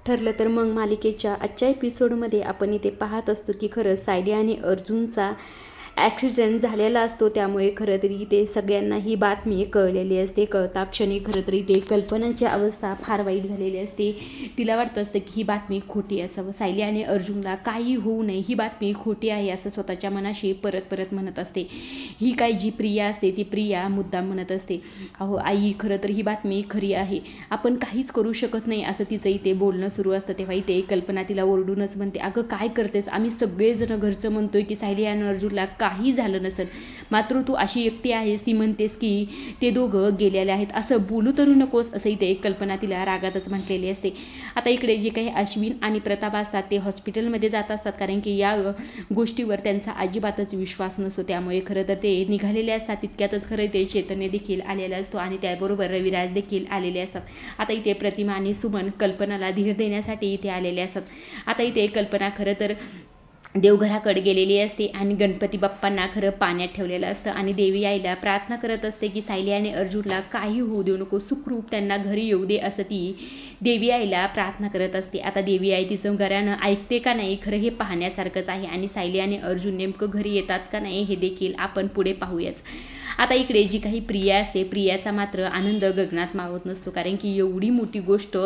ठरलं तर मग मालिकेच्या आजच्या एपिसोडमध्ये आपण इथे पाहत असतो की खरं सायली आणि अर्जुनचा ॲक्सिडेंट झालेला असतो. त्यामुळे खरं तरी इथे सगळ्यांना ही बातमी कळलेली असते. कळता क्षणी खरं तरी इथे कल्पनाची अवस्था फार वाईट झालेली असते. तिला वाटतं असतं की ही बातमी खोटी असावं, सायली आणि अर्जुनला काही होऊ नये, ही बातमी खोटी आहे असं स्वतःच्या मनाशी परत परत म्हणत असते. ही काय जी प्रिया असते ती प्रिया मुद्दाम म्हणत असते, अहो आई खरं तर ही बातमी खरी आहे, आपण काहीच करू शकत नाही असं तिचं इथे बोलणं सुरू असतं. तेव्हा इथे कल्पना तिला ओरडूनच म्हणते, अगं काय करतेस, आम्ही सगळेजण घरचं म्हणतोय की सायली आणि अर्जुनला काही झालं नसेल, मात्र तू अशी एकटी आहेस ती म्हणतेस की ते दोघं गेलेले आहेत, असं बोलू तरू नकोस असं इथे कल्पना तिला रागातच म्हटलेली असते. आता इकडे जे काही अश्विन आणि प्रताप असतात ते हॉस्पिटलमध्ये जात असतात, कारण की या गोष्टीवर त्यांचा अजिबातच विश्वास नसतो. त्यामुळे खरं तर ते निघालेले असतात. तितक्यातच खरं ते चैतन्य देखील आलेला असतो आणि त्याबरोबर रविराज देखील आलेले असतात. आता इथे प्रतिमा आणि सुमन कल्पनाला धीर देण्यासाठी इथे आलेले असतात. आता इथे कल्पना खरं तर देवघराकडे गेलेली असते आणि गणपती बाप्पांना खरं पाण्यात ठेवलेलं असतं आणि देवी आईला प्रार्थना करत असते की सायली आणि अर्जुनला काही होऊ देऊ नको, सुखरूप त्यांना घरी येऊ दे असं ती देवी आईला प्रार्थना करत असते. आता देवी आई तिचं घरानं ऐकते का नाही खरं हे पाहण्यासारखंच आहे आणि सायली आणि अर्जुन नेमकं घरी येतात का नाही हे देखील आपण पुढे पाहूयाच. आता इकडे जी काही प्रिया असते, प्रियाचा मात्र आनंद गगनात मावत नसतो, कारण की एवढी मोठी गोष्ट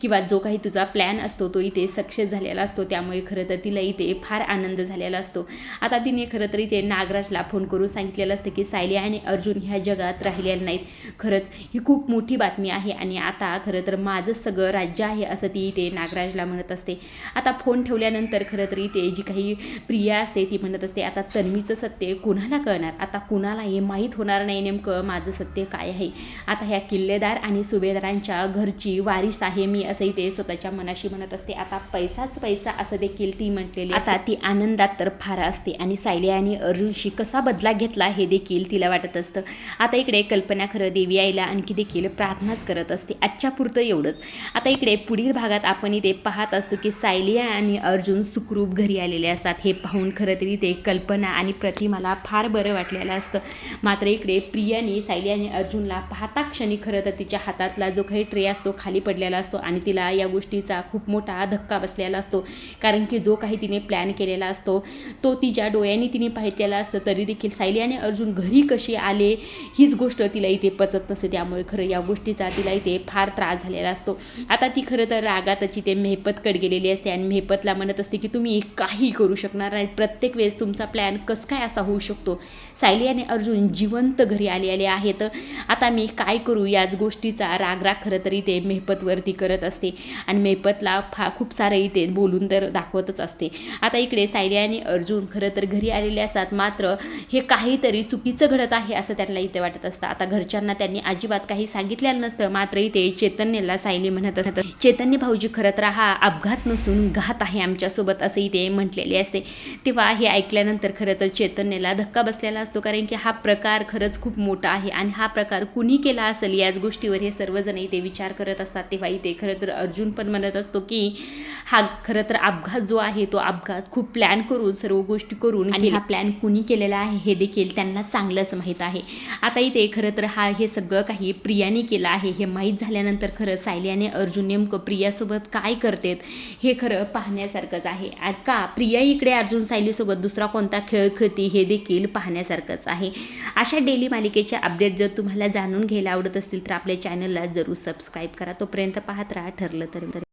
किंवा जो काही तुझा प्लॅन असतो तो इथे सक्सेस झालेला असतो. त्यामुळे खरं तर तिला इथे फार आनंद झालेला असतो. आता तिने खरं तर इथे नागराजला फोन करून सांगितलेलं असतं की सायली आणि अर्जुन ह्या जगात राहिलेले नाहीत, खरंच ही खूप मोठी बातमी आहे आणि आता खरं तर माझंच सगळं राज्य आहे असं ती इथे नागराजला म्हणत असते. आता फोन ठेवल्यानंतर खरं तर इथे जी काही प्रिया असते ती म्हणत असते, आता तन्वीचं सत्य कुणाला कळणार, आता कुणाला हे माहीत होणार नाही नेमकं माझं सत्य काय आहे. आता ह्या किल्लेदार आणि सुभेदारांच्या घरची वारीस आहे मी असं इथे स्वतःच्या मनाशी म्हणत असते. आता पैसाच पैसा असं देखील ती म्हटलेली. आता ती आनंदात तर फार असते आणि सायली आणि अर्जुनशी कसा बदला घेतला हे देखील तिला वाटत असतं. आता इकडे कल्पना खरं देवी आईला आणखी देखील प्रार्थनाच करत असते. आजच्या पुरतं एवढंच. आता इकडे पुढील भागात आपण इथे पाहत असतो की सायली आणि अर्जुन सुखरूप घरी आलेले असतात. हे पाहून खरं तरी ते कल्पना आणि प्रतिमाला फार बरं वाटलेलं असतं. मात्र इकडे प्रियाने सायली आणि अर्जुनला पाहता क्षणी खरं तर तिच्या हातातला जो काही ट्रे असतो खाली पडलेला असतो आणि तिला या गोष्टीचा खूप मोठा धक्का बसलेला असतो, कारण की जो काही तिने प्लॅन केलेला असतो तो तिच्या डोळ्यांनी तिने पाहिलेला असतं. तरी देखील सायली आणि अर्जुन घरी कसे आले हीच गोष्ट तिला इथे पचत नसते. त्यामुळे खरं या गोष्टीचा तिला इथे फार त्रास झालेला असतो. आता ती खरं तर रागातची ते मेहपतकडे गेलेली असते आणि मेहपतला म्हणत असते की तुम्ही काही करू शकणार नाही, प्रत्येक वेळेस तुमचा प्लॅन कसं काय असा होऊ शकतो, सायली आणि अर्जुन जिवंत घरी आलेले आहेत, आता मी काय करू, याच गोष्टीचा राग खरं तरी ते मेहपतवरती करत असते आणि मेहपतला खूप सारं इथे बोलून तर दाखवतच असते. आता इकडे सायली आणि अर्जुन खरं तर घरी आलेले असतात, मात्र हे काहीतरी चुकीचं घडत आहे असं त्यांना इथे वाटत असतं. आता घरच्यांना त्यांनी अजिबात काही सांगितलेलं नसतं, मात्र इथे चैतन्यला सायली म्हणत असतं, चैतन्य भाऊजी खरं तर हा अपघात नसून घात आहे आमच्यासोबत असं इथे म्हटलेले असते. तेव्हा हे ऐकल्यानंतर खरं तर चैतन्यला धक्का बसलेला असतो, कारण की हा प्रकार खरंच खूप मोठा आहे आणि हा प्रकार कुणी केला असेल याच गोष्टीवर हे सर्वजण इथे विचार करत असतात. तेव्हा इथे खरं तर अर्जुन पण म्हणत असतो की हा खरं तर अपघात जो आहे तो अपघात खूप प्लॅन करून सर्व गोष्टी करून आणि हा प्लॅन कुणी केलेला आहे हे देखील त्यांना चांगलंच माहीत आहे. आता इथे खरं तर हे सगळं काही प्रियाने केलं आहे हे माहीत झाल्यानंतर खरं सायली आणि अर्जुन नेमकं प्रियासोबत काय करतात हे खरं पाहण्यासारखंच आहे. का प्रिया इकडे अर्जुन सायलीसोबत दुसरा कोणता खेळ खेळती हे देखील पाहण्यासारखंच आहे. अशा डेली मालिकेचे अपडेट जर तुम्हाला जाणून घ्यायला आवडत असतील तर आपल्या चॅनलला जरूर सबस्क्राईब करा. तोपर्यंत पाहत राहा ठरलं तर.